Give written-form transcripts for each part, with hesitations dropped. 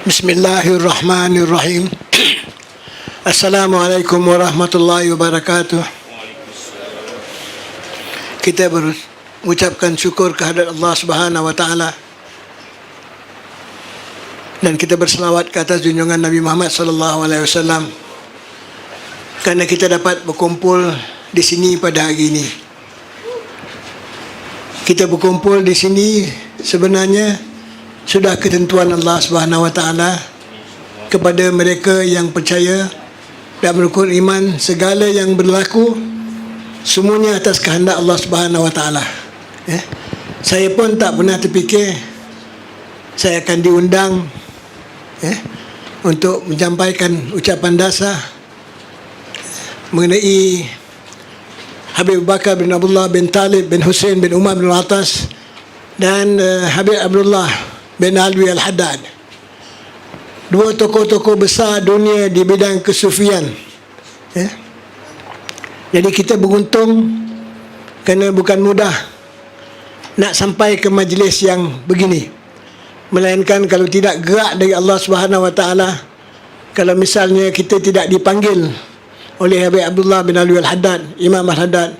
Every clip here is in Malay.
Bismillahirrahmanirrahim. Assalamualaikum warahmatullahi wabarakatuh. Kita berucapkan syukur kehadirat Allah Subhanahu wa taala dan kita berselawat ke atas junjungan Nabi Muhammad sallallahu alaihi wasallam kerana kita dapat berkumpul di sini pada hari ini. Kita berkumpul di sini sebenarnya sudah ketentuan Allah Subhanahu wa taala kepada mereka yang percaya dan berukun iman segala yang berlaku semuanya atas kehendak Allah Subhanahu wa taala. Saya pun tak pernah terfikir saya akan diundang untuk menyampaikan ucapan dasar mengenai Habib Bakar bin Abdullah bin Talib bin Hussein bin Umar bin Al-Atas dan Habib Abdullah bin Alwi Al-Haddad, dua tokoh-tokoh besar dunia di bidang kesufian. Jadi kita beruntung kerana bukan mudah nak sampai ke majlis yang begini, melainkan kalau tidak gerak dari Allah Subhanahu wa taala, kalau misalnya kita tidak dipanggil oleh Habib Abdullah bin Alwi Al-Haddad, Imam Al-Haddad,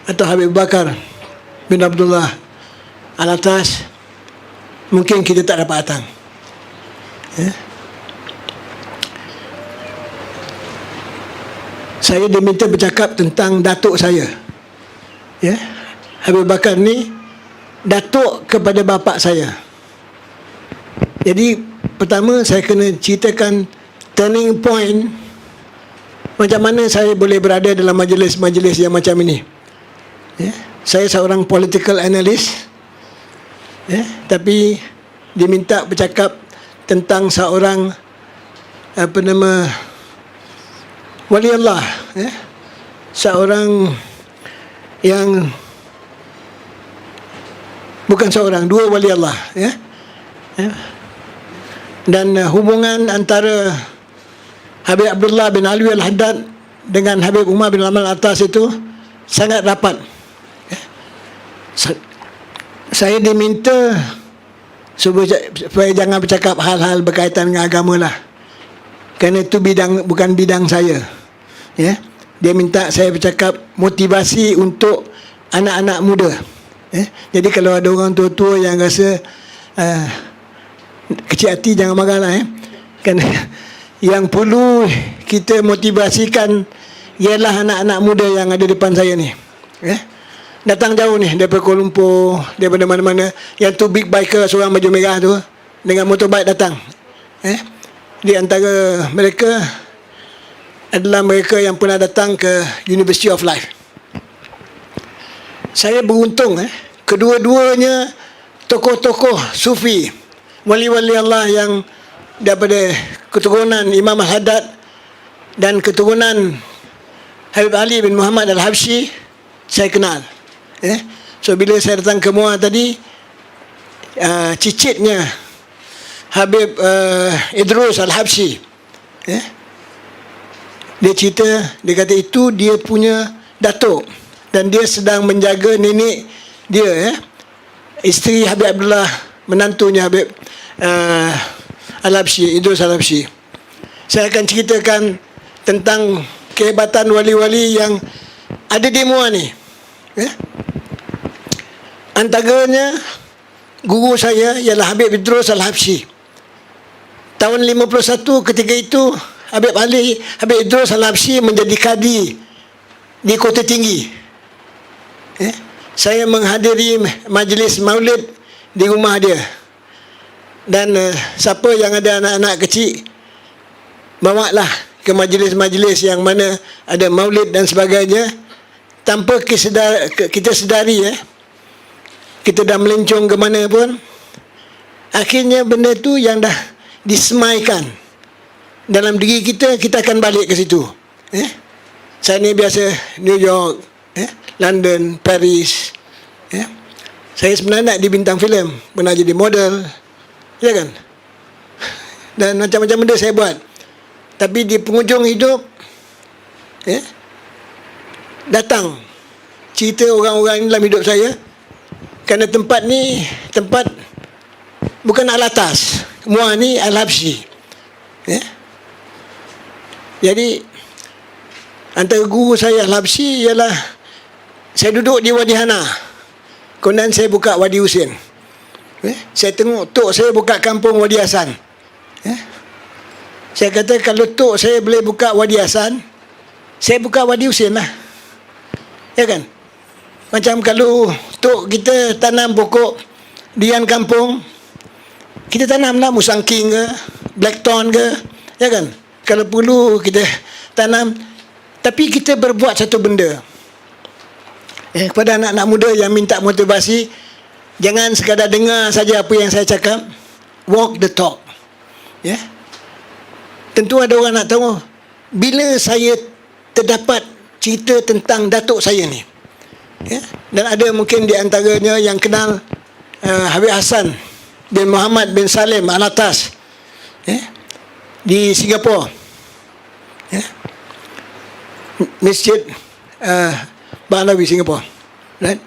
atau Habib Bakar bin Abdullah Al-Atas, mungkin kita tak dapat datang. Saya diminta bercakap tentang datuk saya. Habib Bakar ni datuk kepada bapa saya. Jadi pertama saya kena ceritakan turning point macam mana saya boleh berada dalam majlis-majlis yang macam ini. Saya seorang political analyst, tapi diminta bercakap tentang seorang wali Allah, seorang yang bukan seorang, dua wali Allah, dan hubungan antara Habib Abdullah bin Alwi Al-Haddad dengan Habib Umar bin Al-Atas itu sangat rapat. Saya diminta supaya jangan bercakap hal-hal berkaitan dengan agama lah, kerana itu bukan bidang saya. Dia minta saya bercakap motivasi untuk anak-anak muda. Jadi kalau ada orang tua-tua yang rasa kecil hati, jangan marahlah. Kerana yang perlu kita motivasikan ialah anak-anak muda yang ada depan saya ni. Datang jauh ni, daripada Kuala Lumpur, daripada mana-mana. Yang tu big biker seorang baju merah tu dengan motorbike datang. Di antara mereka adalah mereka yang pernah datang ke University of Life. Saya beruntung, kedua-duanya tokoh-tokoh sufi, wali-wali Allah yang daripada keturunan Imam Al-Haddad dan keturunan Habib Ali bin Muhammad Al-Habsyi saya kenal. So bila saya datang ke Muar tadi, cicitnya Habib Idrus Al-Habsyi, dia cerita, dia kata itu dia punya datuk dan dia sedang menjaga nenek dia, isteri Habib Abdullah, menantunya Habib Al-Habsyi, Idrus Al-Habsyi. Saya akan ceritakan tentang kehebatan wali-wali yang ada di Muar ni. Antaranya guru saya ialah Habib Idrus Al-Habsyi. Tahun 51 ketika itu Habib Idrus Al-Habsyi menjadi kadi di Kota Tinggi. Saya menghadiri majlis maulid di rumah dia. Dan siapa yang ada anak-anak kecil, bawalah ke majlis-majlis yang mana ada maulid dan sebagainya. Tanpa kita sedari, kita dah melencong ke mana pun, akhirnya benda tu yang dah disemaikan dalam diri kita, kita akan balik ke situ. Saya ni biasa New York, London, Paris. Saya sebenarnya nak di bintang filem, pernah jadi model, ya kan? Dan macam-macam benda saya buat. Tapi di penghujung hidup, datang cerita orang-orang dalam hidup saya. Kerana tempat ni tempat bukan Al-Atas, Muar ni Al-Habsyi. Ya. Jadi antara guru saya Al-Habsyi ialah saya duduk di Wadi Hana, kemudian saya buka Wadi Husin. Saya tengok tok saya buka kampung Wadi Hasan. Saya kata kalau tok saya boleh buka Wadi Hasan, saya buka Wadi Husin lah. Ya kan? Macam kalau tok kita tanam pokok dian kampung, kita tanamlah musang king ke, blackthorn ke, ya kan? Kalau perlu kita tanam. Tapi kita berbuat satu benda. Kepada anak-anak muda yang minta motivasi, jangan sekadar dengar saja apa yang saya cakap. Walk the talk. Ya. Tentu ada orang nak tahu, bila saya terdapat cerita tentang datuk saya ni. Ya. Dan ada mungkin di antaranya yang kenal Habib Hassan bin Muhammad bin Salim Al-Atas, ya, di Singapura. Ya. Masjid Banawi Singapura. Right?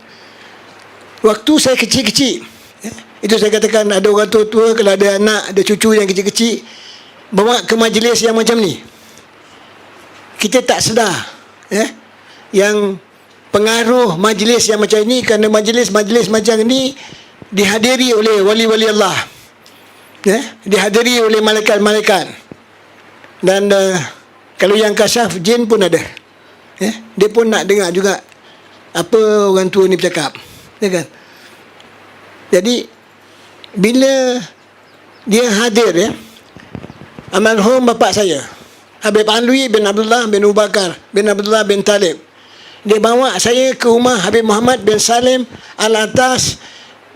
Waktu saya kecil-kecil, itu saya katakan ada orang tua-tua kalau ada anak, ada cucu yang kecil-kecil, bawa ke majlis yang macam ni. Kita tak sedar yang pengaruh majlis yang macam ini, kerana majlis-majlis macam ini dihadiri oleh wali-wali Allah, dihadiri oleh malaikat-malaikat. Dan kalau yang kasyaf jin pun ada. Dia pun nak dengar juga apa orang tua ni bercakap, ya kan? Jadi bila dia hadir, almarhum bapa saya Habib Alwi bin Abdullah bin Abu Bakar bin Abdullah bin Talib, dia bawa saya ke rumah Habib Muhammad bin Salim Al-Atas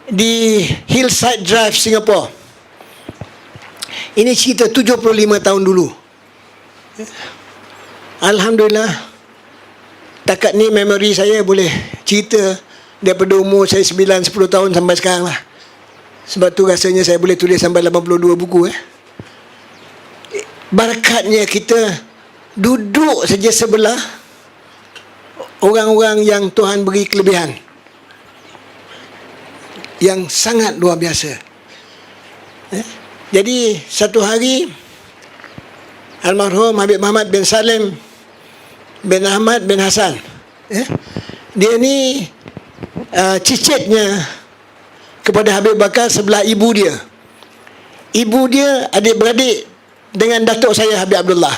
di Hillside Drive, Singapura. Ini cerita 75 tahun dulu. Alhamdulillah, takat ni memori saya boleh cerita daripada umur saya 9-10 tahun sampai sekarang lah. Sebab tu rasanya saya boleh tulis sampai 82 buku. Barakatnya kita duduk saja sebelah orang-orang yang Tuhan beri kelebihan yang sangat luar biasa. Jadi satu hari almarhum Habib Muhammad bin Salim bin Ahmad bin Hasan, dia ni cicitnya kepada Habib Bakar sebelah ibu dia. Ibu dia adik-beradik dengan datuk saya Habib Abdullah.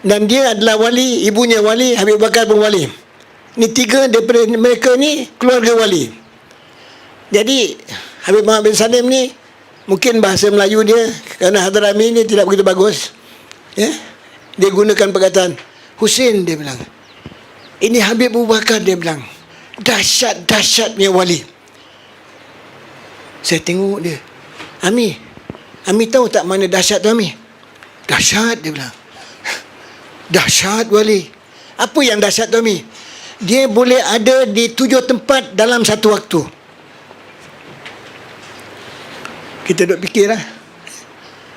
Dan dia adalah wali, ibunya wali, Habib Bakar pun wali. Ni tiga daripada mereka ni keluarga wali. Jadi Habib Muhammad bin Salim ni mungkin bahasa Melayu dia, kerana Hadrami ni tidak begitu bagus, dia gunakan perkataan Husin, dia bilang. Ini Habib Abu Bakar, dia bilang. Dahsyat-dahsyatnya wali. Saya tengok dia. Ami tahu tak mana dahsyat tu, Ami? Dahsyat, dia bilang. Dahsyat wali. Apa yang dahsyat tu, Ami? Dia boleh ada di 7 tempat dalam satu waktu. Kita duk fikirlah.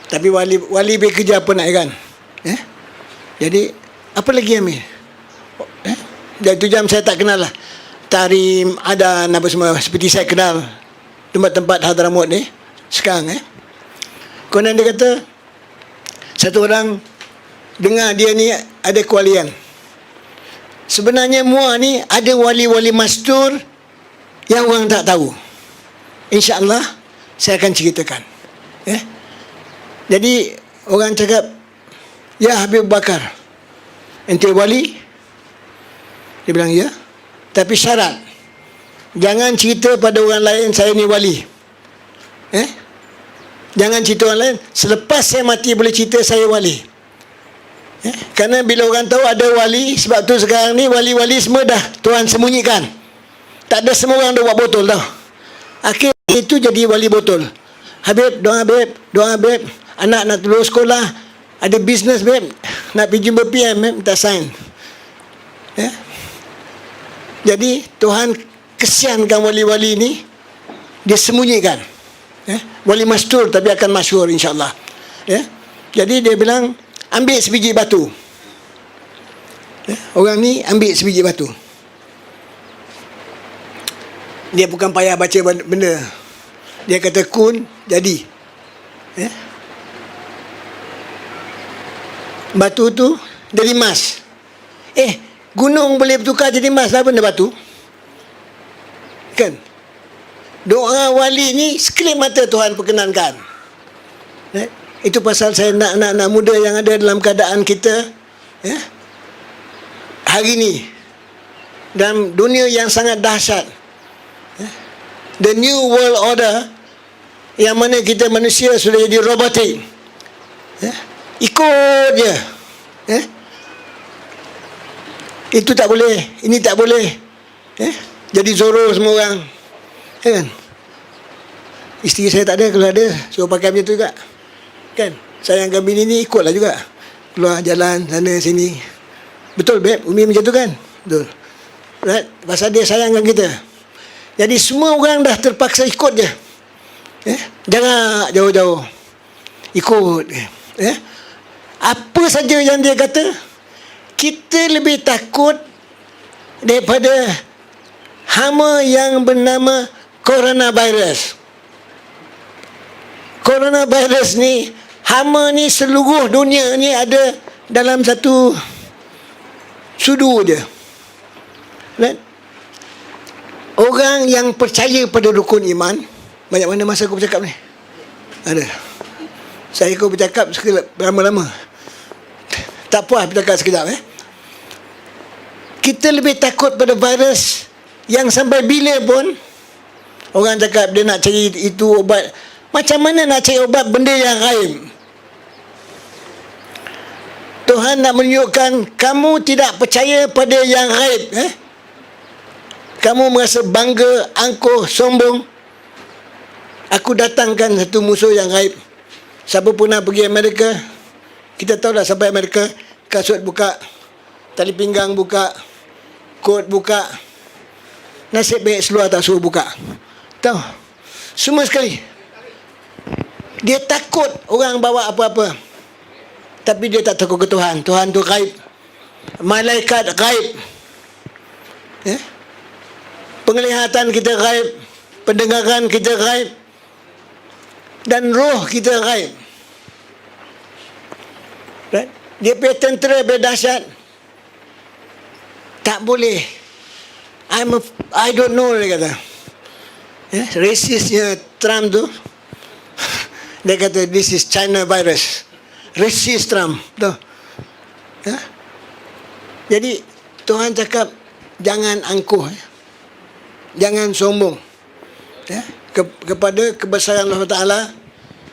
Tapi wali bekerja apa nak kan? Jadi apa lagi, Amir? Dan tu jam saya tak kenal lah Tarim, Adan, apa semua. Seperti saya kenal tempat-tempat Hadramut ni sekarang. Kemudian dia kata, satu orang dengar dia ni ada kewalian. Sebenarnya Muar ni ada wali-wali mastur yang orang tak tahu. InsyaAllah saya akan ceritakan. Jadi orang cakap, ya Habib Bakar, ente wali? Dia bilang ya. Tapi syarat, jangan cerita pada orang lain saya ni wali. Jangan cerita orang lain. Selepas saya mati boleh cerita saya wali. Kerana bila orang tahu ada wali, sebab tu sekarang ni wali-wali semua dah Tuhan sembunyikan. Tak ada semua orang dah buat botol tau. Akhir itu jadi wali botol. Habib, doa Habib, doa Habib. Anak nak lulus sekolah, ada bisnes Habib, nak pergi jumpa PM, minta sign. Jadi Tuhan kesiankan wali-wali ni, dia sembunyikan. Wali mastur tapi akan masyhur insyaAllah. Jadi dia bilang, ambil sebiji batu. Orang ni ambil sebiji batu. Dia bukan payah baca benda. Dia kata kun, jadi. batu tu jadi emas. Gunung boleh bertukar jadi emas lah benda batu. Kan? Doa wali ni sekelip mata Tuhan perkenankan. Itu pasal saya nak anak-anak muda yang ada dalam keadaan kita hari ni, dalam dunia yang sangat dahsyat, the new world order, yang mana kita manusia sudah jadi robotik, ikut je, itu tak boleh, ini tak boleh, jadi Zorro semua orang, kan? Isteri saya tak ada, kalau ada suruh pakai macam tu juga, kan? Sayangkan bini ni ikutlah juga, keluar jalan sana sini. Betul beb, Umi macam tu kan? Betul, right? Pasal dia sayangkan kita. Jadi semua orang dah terpaksa ikut je, jangan jauh-jauh ikut, apa saja yang dia kata. Kita lebih takut daripada hama yang bernama coronavirus. Coronavirus ni, hama ni seluruh dunia ni ada dalam satu sudu je. Right? Orang yang percaya pada rukun iman, banyak mana masa aku bercakap ni? Ada. Saya kau bercakap lama-lama. Tak puas bercakap sekejap. Kita lebih takut pada virus yang sampai bila pun orang cakap dia nak cari itu ubat. Macam mana nak cari ubat benda yang gaib? Tuhan nak menunjukkan kamu tidak percaya pada yang gaib. Kamu merasa bangga, angkuh, sombong. Aku datangkan satu musuh yang gaib. Siapa pun nak pergi Amerika, kita tahu dah sampai Amerika, kasut buka, tali pinggang buka, kot buka. Nasib baik seluar tak suruh buka. Tahu? Semua sekali. Dia takut orang bawa apa-apa. Tapi dia tak takut ke Tuhan. Tuhan tu gaib. Malaikat gaib. Penglihatan kita gaib. Pendengaran kita gaib. Dan roh kita gaib. Right? Dia punya tentera berdahsyat. Tak boleh. I don't know, dia kata. Rasisnya Trump tu, dia kata this is China virus. Racist Trump tu. Jadi Tuhan cakap jangan angkuh, jangan sombong kepada kebesaran Allah Ta'ala.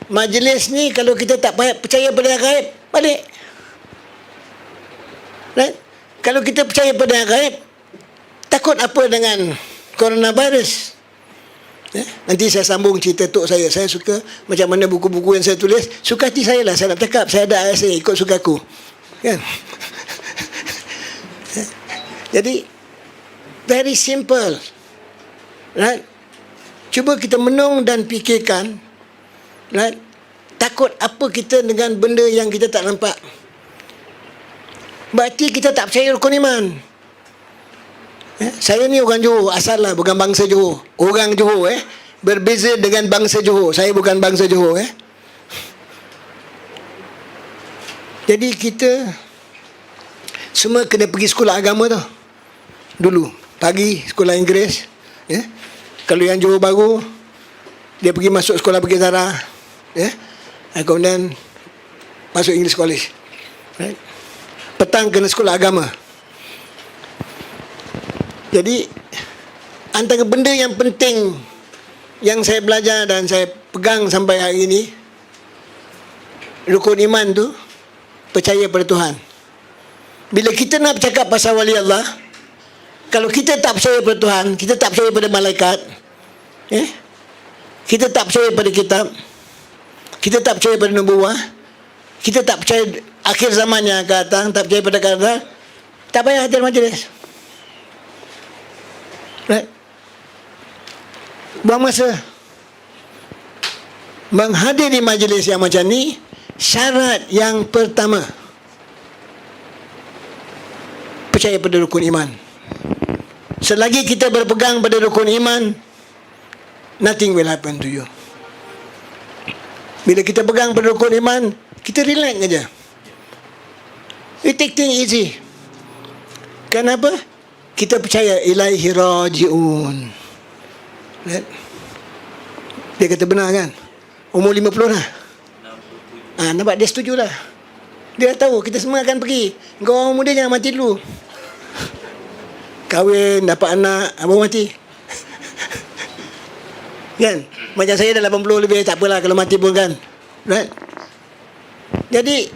Majlis ni kalau kita tak percaya pada yang gaib, balik. Right? Kalau kita percaya pada yang gaib, takut apa dengan coronavirus? Nanti saya sambung cerita tok saya. Saya suka macam mana buku-buku yang saya tulis. Suka hati saya lah, saya nak cakap. Saya ada ayat saya, ikut suka aku, kan? Jadi very simple, right? Cuba kita menung dan fikirkan, right? Takut apa kita dengan benda yang kita tak nampak? Berarti kita tak percaya rukun iman. Saya ni orang Johor, asal lah, bukan bangsa Johor. Orang Johor, berbeza dengan bangsa Johor. Saya bukan bangsa Johor, Jadi kita semua kena pergi sekolah agama tu. Dulu, pagi sekolah Inggeris. Kalau yang Johor baru, dia pergi masuk sekolah Bukit Zara. Kemudian masuk English College. Right? Petang kena sekolah agama. Jadi antara benda yang penting yang saya belajar dan saya pegang sampai hari ini, rukun iman tu percaya pada Tuhan. Bila kita nak bercakap pasal wali Allah, kalau kita tak percaya pada Tuhan, kita tak percaya pada malaikat, kita tak percaya pada kitab, kita tak percaya pada nubuah, kita tak percaya akhir zaman yang akan datang, tak percaya pada kadar, tak payah hadir majlis. Right? Buang masa. Menghadiri majlis yang macam ni, syarat yang pertama, percaya pada rukun iman. Selagi kita berpegang pada rukun iman, nothing will happen to you. Bila kita pegang pada rukun iman, kita relax aja. We take things easy. Kenapa? Kita percaya ilaihi raji'un. Right? Dia kata benar kan? Umur 50 dah. Nampak dia setujulah. Dia dah tahu kita semua akan pergi. Kau orang muda jangan mati dulu. Kahwin, dapat anak, abang mati. Kan? Macam saya dah 80 lebih, tak apalah kalau mati pun kan. Right? Jadi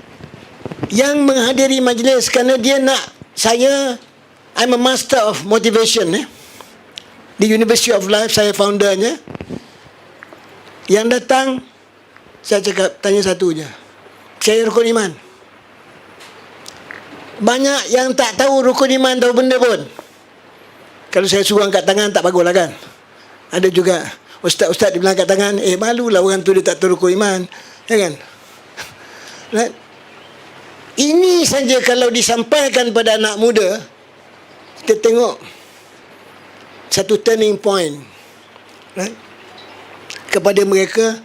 yang menghadiri majlis kerana dia nak, saya, I'm a master of motivation. Di University of Life saya foundernya. Yang datang, saya cakap, tanya satu je. Saya rukun iman. Banyak yang tak tahu rukun iman, tahu benda pun. Kalau saya suruh angkat tangan, tak bagus lah kan. Ada juga ustaz-ustaz dia bilang angkat tangan, malulah orang tu dia tak tahu rukun iman. Ya kan? Right? Ini saja kalau disampaikan pada anak muda, kita tengok satu turning point. Right? Kepada mereka,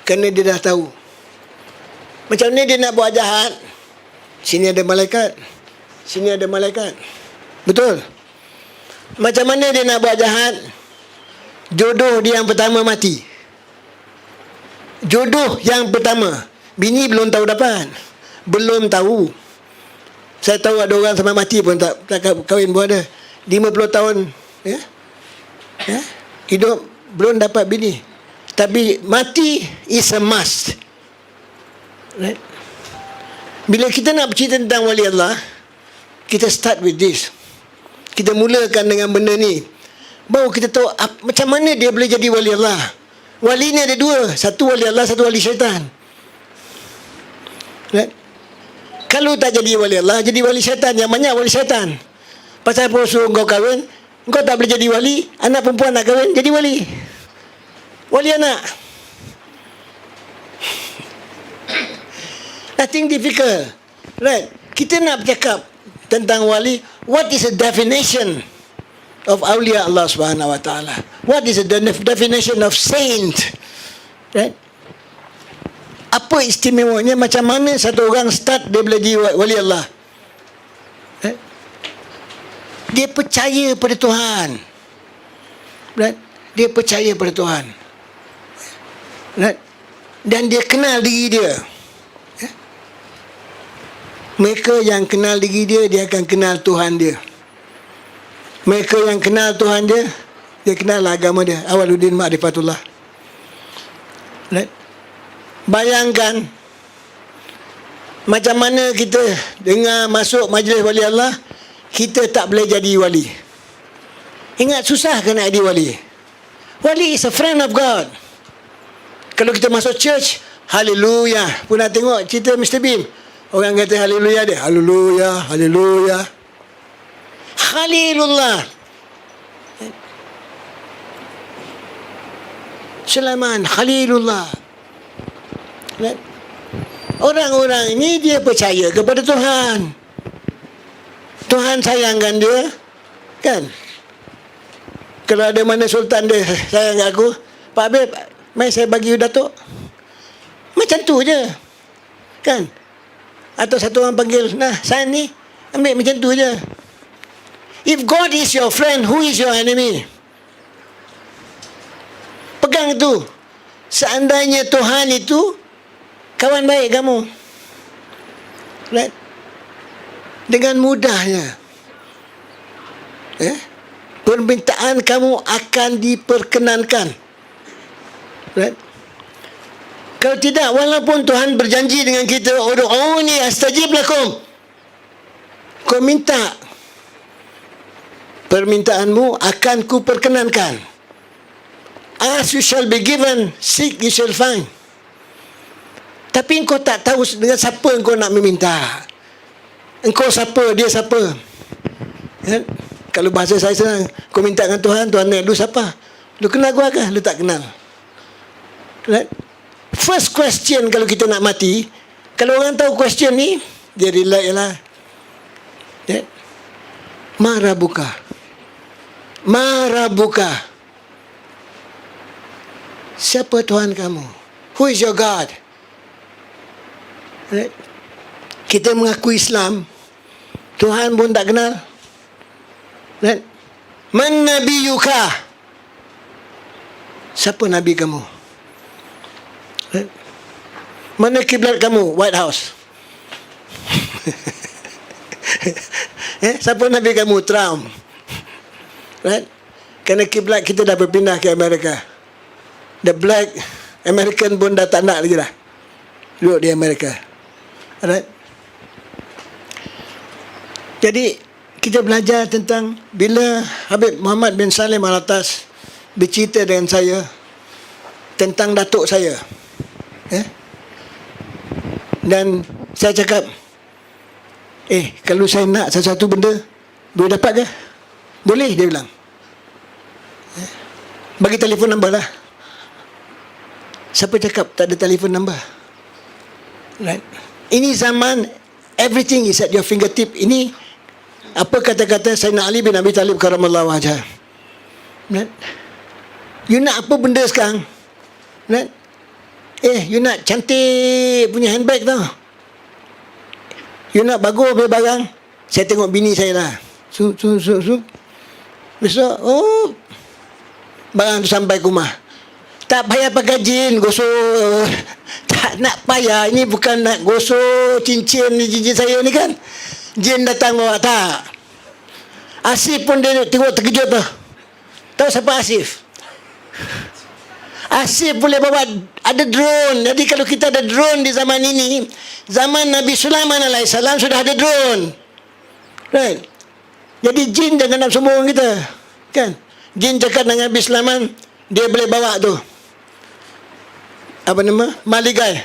kerana dia dah tahu. Macam ni dia nak buat jahat, sini ada malaikat, sini ada malaikat. Betul? Macam mana dia nak buat jahat? Jodoh dia yang pertama mati. Jodoh yang pertama. Bini belum tahu dapat. Belum tahu. Saya tahu ada orang sampai mati pun tak kahwin pun ada. 50 tahun hidup belum dapat bini. Tapi mati is a must. Right? Bila kita nak bercerita tentang wali Allah, kita start with this. Kita mulakan dengan benda ni. Baru kita tahu macam mana dia boleh jadi wali Allah. Wali ni ada dua. Satu wali Allah, satu wali syaitan. Right? Kalau tak jadi wali Allah, jadi wali syaitan. Yang banyak wali syaitan. Pasal apa suruh kau kahwin, kau tak boleh jadi wali. Anak perempuan nak kahwin, jadi wali. Wali anak. Nothing difficult. Right? Kita nak bercakap tentang wali. What is the definition of awliya Allah Subhanahu Wa Taala? What is the definition of saint? Right? Apa istimewanya? Macam mana satu orang start dia boleh jadi wali Allah? Right? Dia percaya pada Tuhan. Right? Dia percaya pada Tuhan. Right? Dan dia kenal diri dia. Mereka yang kenal diri dia, dia akan kenal Tuhan dia. Mereka yang kenal Tuhan dia, dia kenal agama dia. Awaluddin Ma'rifatullah. Right? Bayangkan macam mana kita dengar masuk majlis wali Allah, kita tak boleh jadi wali. Ingat, susah kan nak jadi wali. Wali is a friend of God. Kalau kita masuk church, haleluya. Pernah tengok cerita Mr. Bean? Orang kata haleluya dia. Haleluya, haleluya. Khalilullah. Sulaiman, Khalilullah. Orang-orang ini dia percaya kepada Tuhan. Tuhan sayangkan dia. Kan? Kalau ada mana sultan dia sayang aku, Pak Habib, mai saya bagi you Datuk. Macam tu je. Kan? Atau satu orang panggil, nah, sign ni, ambil macam tu je. If God is your friend, who is your enemy? Pegang tu. Seandainya Tuhan itu kawan baik kamu, right? Dengan mudahnya permintaan kamu akan diperkenankan. Right? Kalau tidak, walaupun Tuhan berjanji dengan kita, ud'uni astajib lakum, kau minta, permintaanmu akan ku perkenankan. Ask you shall be given, seek you shall find. Tapi engkau tak tahu dengan siapa engkau nak meminta. Engkau siapa, dia siapa. Ya? Kalau bahasa saya senang, kau minta dengan Tuhan, Tuhan nak, lu siapa? Lu kenal gua ke? Lu tak kenal. Right? First question kalau kita nak mati, kalau orang tahu question ni, dia relax lah. Yeah. Marabuka. Marabuka. Siapa Tuhan kamu? Who is your God? Right? Kita mengaku Islam, Tuhan pun tak kenal. Right? Man nabiyuka? Siapa nabi kamu? Right? Mana kiblat kamu? White House. Siapa nabi kamu? Trump. Right? Kerana kiblat kita dah berpindah ke Amerika. The black American pun dah tak nak lagi dah duduk di Amerika. Right? Jadi kita belajar tentang bila Habib Muhammad bin Salim Al-Atas bercerita dengan saya tentang datuk saya. Dan saya cakap, kalau saya nak sesuatu benda, boleh dapat ke? Boleh, dia bilang. Bagi telefon nombor lah. Siapa cakap tak ada telefon nombor? Right? Ini zaman everything is at your fingertip. Ini apa kata-kata Sayyidina Ali bin Abi Talib karamallahu wajhah. Right? You nak apa benda sekarang? Right? You nak cantik punya handbag tau. You nak bagus punya barang. Saya tengok bini saya lah. Besok, barang tu sampai ke rumah. Tak payah pakai jin, gosok. Tak nak payah. Ini bukan nak gosok cincin saya ni kan. Jin datang bawa, tak. Asif pun dia tengok terkejut tu. Tahu siapa Asif? Asif boleh bawa, ada drone. Jadi kalau kita ada drone di zaman ini, zaman Nabi Sulaiman AS sudah ada drone. Right? Jadi jin jangan nak sombong kita. Kan? Jin cakap dengan Nabi Sulaiman, dia boleh bawa tu. Apa nama? Maligai.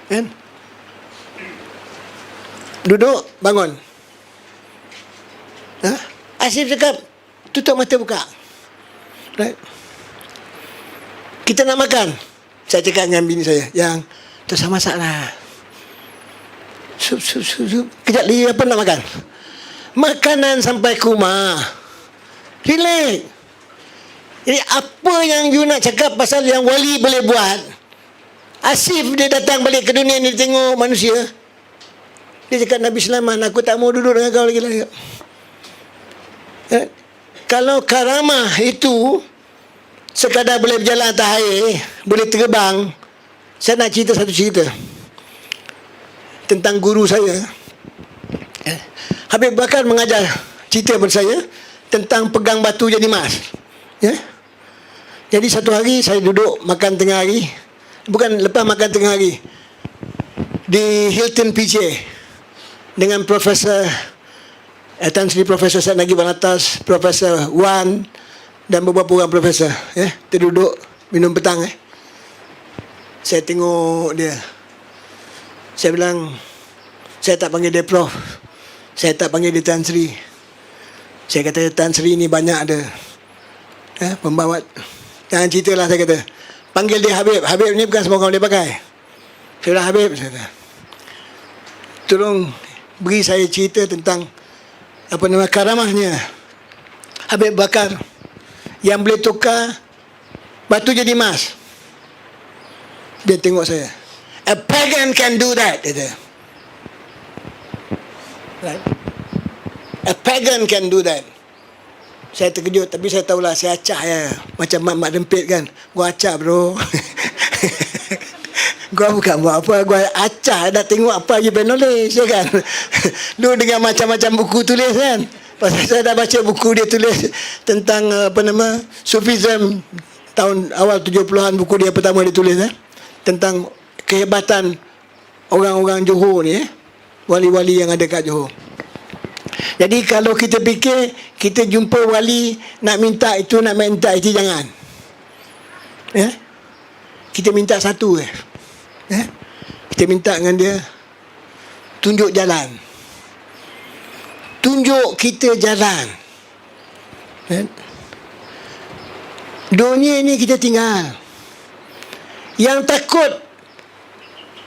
Kan? Duduk, bangun. Asif cakap, tutup mata buka. Right? Kita nak makan. Saya cakap dengan bini saya, yang tu sama masak lah. Sup. Kejap lagi apa nak makan? Makanan sampai ke rumah. Relax. Jadi apa yang you nak cakap pasal yang wali boleh buat? Asif dia datang balik ke dunia ni, tengok manusia. Dia cakap, Nabi Sulaiman, aku tak mau duduk dengan kau lagi lah. Kalau karamah itu sekadar boleh berjalan atas air, boleh terbang. Saya nak cerita satu cerita tentang guru saya. Habib Bakar mengajar cerita kepada saya tentang pegang batu jadi emas. Jadi satu hari saya duduk makan tengah hari. Bukan, lepas makan tengah hari, di Hilton PJ dengan Profesor Tan Sri Profesor Syed Nagib Al-Atas, Profesor Wan dan beberapa orang profesor. Kita duduk minum petang. Saya tengok dia. Saya bilang, saya tak panggil dia Prof, saya tak panggil dia Tan Sri. Saya kata, Tan Sri ni banyak ada pembawat. Jangan ceritalah, saya kata. Panggil dia Habib. Habib ni bukan semua orang boleh pakai. Saya bilang, Habib, saya kata, tolong beri saya cerita tentang apa nama karamahnya Habib Bakar yang boleh tukar batu jadi emas. Dia tengok saya. A pagan can do that, dia kata. Right? A pagan can do that. Saya terkejut, tapi saya tahulah, saya acah ya. Macam mak dempit kan. Gua acah bro. Gua bukan buat apa, gua acah dah tengok apa je penulis ya kan. Lu dengan macam-macam buku tulis kan. Pasal saya dah baca buku dia tulis tentang apa nama Sufism tahun awal 70-an, buku dia pertama dia tulis tentang kehebatan orang-orang Johor ni, wali-wali yang ada kat Johor. Jadi kalau kita fikir kita jumpa wali nak minta itu jangan. Kita minta satu kita minta dengan dia tunjuk jalan. Tunjuk kita jalan. Dunia ni kita tinggal. Yang takut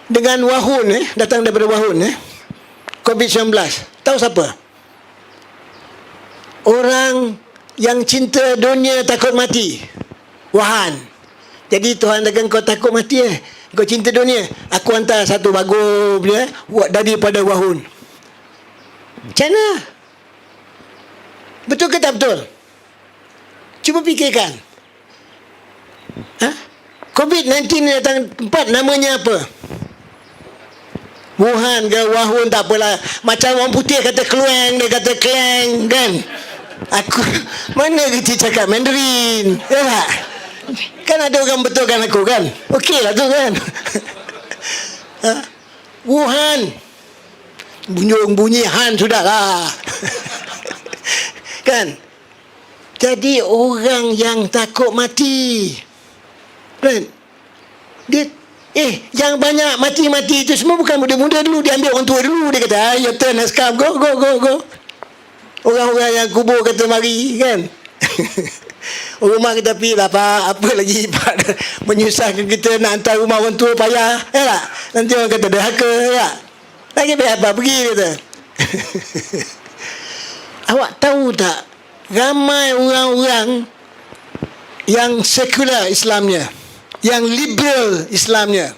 dengan wahun datang daripada wahun COVID-19. Tahu siapa? Orang yang cinta dunia takut mati. Wahan. Jadi Tuhan kata, kau takut mati kau cinta dunia, aku hantar satu bagus daripada wahun. China. Betul ke tak betul? Cuba fikirkan. COVID-19 ni datang tempat namanya apa? Wuhan ke Wahun, tak apalah. Macam orang putih kata keluang, dia kata kleng kan. Aku mana kita cakap Mandarin, ya tak? Kan ada orang betulkan aku kan. Okey lah tu kan. Wuhan, bunyi Han sudah lah. Kan? Jadi orang yang takut mati, kan? Dia yang banyak mati-mati itu semua bukan muda-muda dulu. Dia ambil orang tua dulu. Dia kata, your turn has come. Go. Orang-orang yang kubur kata mari, kan. Rumah kita pergi lah, Pak. Apa lagi, Pak? Menyusahkan kita nak hantar rumah orang tua payah, ya tak? Nanti orang kata derhaka, ya tak? Lagi biar apa? Pergi, kata. Awak tahu tak, ramai orang-orang yang sekular Islamnya, yang liberal Islamnya,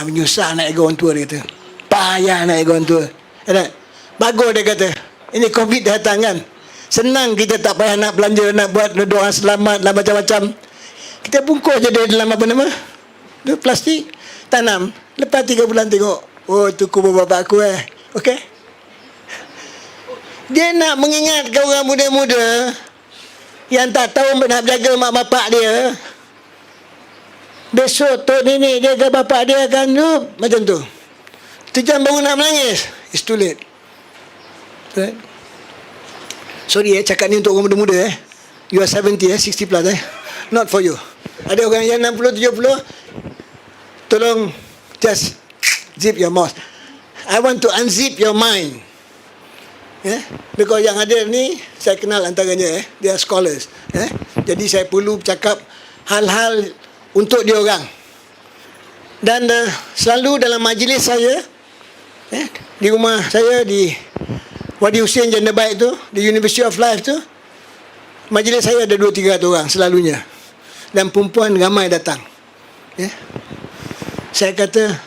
menyusah nak ego orang tua, dia kata. Payah nak ego orang tua. Bagus, dia kata. Ini COVID datang kan. Senang, kita tak payah nak belanja, nak buat doa selamat lah, macam-macam. Kita bungkus je dia dalam apa nama? Dia plastik, tanam. Lepas 3 bulan tengok, oh itu kubur bapak aku okey. Dia nak mengingatkan orang muda-muda yang tak tahu nak jaga mak bapak dia. Besok tok nenek dia ke bapak dia akan hidup macam tu. Terjam baru nak menangis, it's too late. Right? Sorry cakap ni untuk orang muda-muda You are 70 60 plus not for you. Ada orang yang 60 70, tolong just zip your mouth. I want to unzip your mind. Because yang ada ni saya kenal antaranya they are scholars. Jadi saya perlu cakap hal-hal untuk dia orang. Dan selalu dalam majlis saya di rumah saya di Wadi Hussein Janda Baik tu, di University of Life tu, majlis saya ada 200-300 orang selalunya. Dan perempuan ramai datang. Saya kata,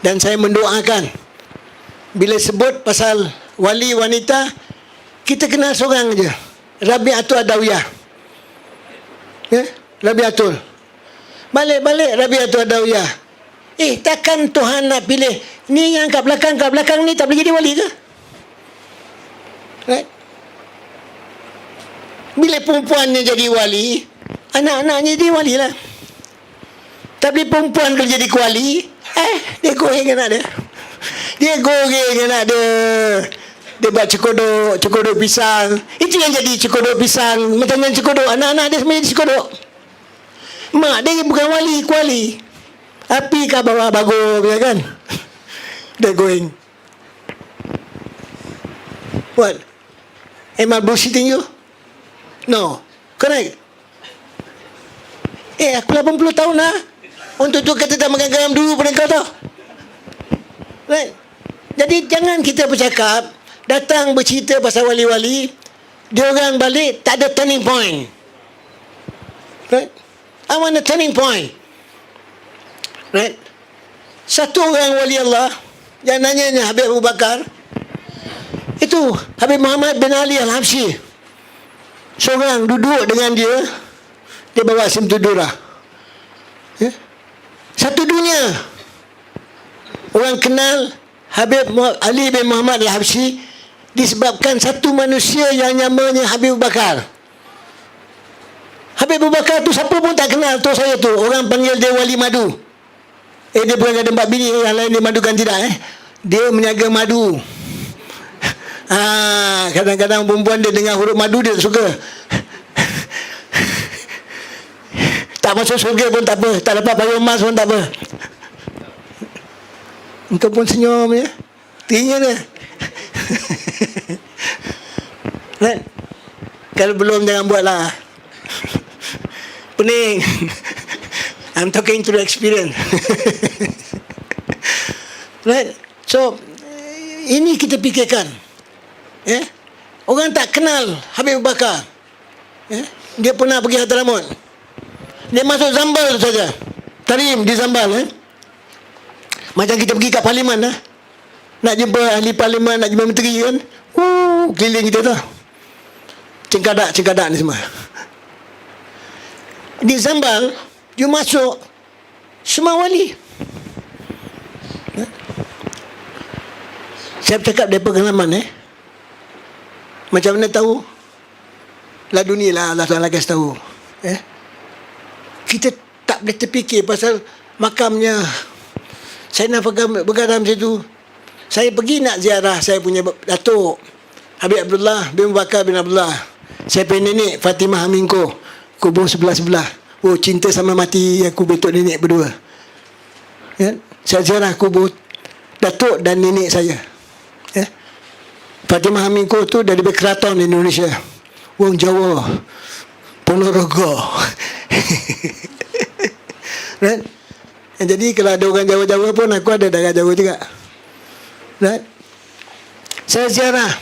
dan saya mendoakan, bila sebut pasal wali wanita, kita kenal seorang je, Rabi'atul Adawiyah. Rabi'atul. Balik Rabi'atul Adawiyah. Takkan Tuhan nak pilih ni yang kat belakang ni tak boleh jadi wali ke? Right? Bila perempuannya jadi wali, anak-anaknya jadi wali lah. Tapi perempuan kalau jadi wali, dia goreng anak dia. Dia buat cekodok pisang. Itu yang jadi cekodok pisang. Macam yang cekodok, anak-anak dia semua jadi cekodok. Mak dia bukan wali, kuali. Api kat bawah bagus, kan? Dia goreng. What? Am I bullshitting you? No. Correct. Aku 80 tahun lah. Untuk tu kata tak makan garam dulu pada kau tau. Right? Jadi jangan kita bercakap, datang bercerita pasal wali-wali, dia orang balik tak ada turning point. Right? I want a turning point. Right? Satu orang wali Allah yang nanyanya Habib Abu Bakar, itu Habib Muhammad bin Ali Al-Habsyi. Seorang duduk dengan dia bawa simtudurah. Satu dunia orang kenal Habib Ali bin Muhammad Al-Habsyi disebabkan satu manusia yang namanya Habib Abu Bakar. Habib Abu Bakar tu siapa pun tak kenal. Tu saya tu, orang panggil dia wali madu. Dia bukan ada 4 bini, yang lain dia madukan tidak. Dia menjaga madu. Kadang-kadang perempuan dia dengar huruf madu dia tak suka. Tak masuk surga pun tak apa, tak dapat payung emas pun tak apa. Engkau pun senyum ya. Tinggal dia. Right? Kalau belum jangan buatlah. Pening. I'm talking through experience. Right? So ini kita fikirkan. Orang tak kenal Habib Abu Bakar. Dia pernah pergi Hadramut. Dia masuk Zambal saja. Tarim di Zambal. Macam kita pergi kat parlimen. nak jumpa ahli parlimen, nak jumpa menteri kan, keliling kita tu, cengkadak ni semua. Di Zambal you masuk semua wali. Saya bercakap dari pengalaman macam mana tahu? Lah dunia lah Allah Ta'ala kasih tahu. Kita tak boleh terfikir pasal makamnya Sayyidina Begadam situ. Saya pergi nak ziarah saya punya datuk Habib Abdullah bin Bakar bin Abdullah. Saya punya nenek Fatimah Aminko, kubur sebelah-sebelah. Oh, cinta sama mati aku betul nenek berdua. Saya ziarah kubur datuk dan nenek saya. Fatimah Aminko tu dari keraton Indonesia, wong Jawa, Ponorogo. Right? Jadi kalau ada orang Jawa-Jawa pun aku ada darah Jawa juga. Right? Saya ziarah.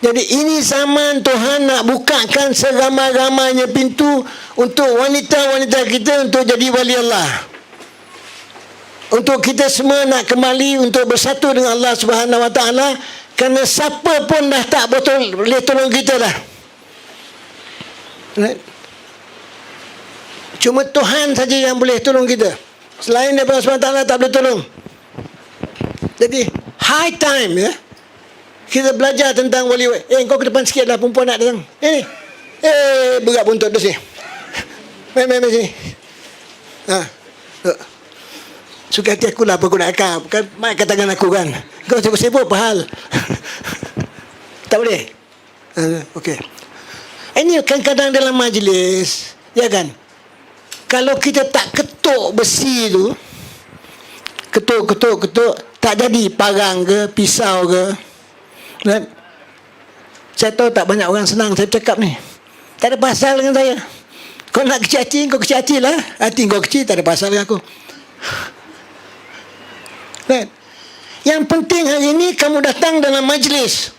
Jadi ini zaman Tuhan nak bukakan seramai-ramainya pintu untuk wanita-wanita kita untuk jadi wali Allah. Untuk kita semua nak kembali untuk bersatu dengan Allah Subhanahu Wa Taala. Kerana siapa pun dah tak boleh tolong kita dah. Right? Cuma Tuhan saja yang boleh tolong kita. Selain daripada Allah SWT tak boleh tolong. Jadi high time kita belajar tentang wali. Kau ke depan sikit lah, perempuan nak datang. Berat buntut tu sini. Main sini. Suka hati aku lah apa aku nak akap. Kan mak kat tangan aku kan. Kau sibuk apa hal? Tak boleh. Okey. Ini kadang-kadang dalam majlis, ya kan? Kalau kita tak ketuk besi tu, ketuk, tak jadi parang ke, pisau ke. Kan? Saya tahu tak banyak orang senang saya cakap ni. Tak ada pasal dengan saya. Kau nak kecil hati, kau kecil hati lah. Hati kau kecil, tak ada pasal dengan aku. Kan? Yang penting hari ini kamu datang dalam majlis.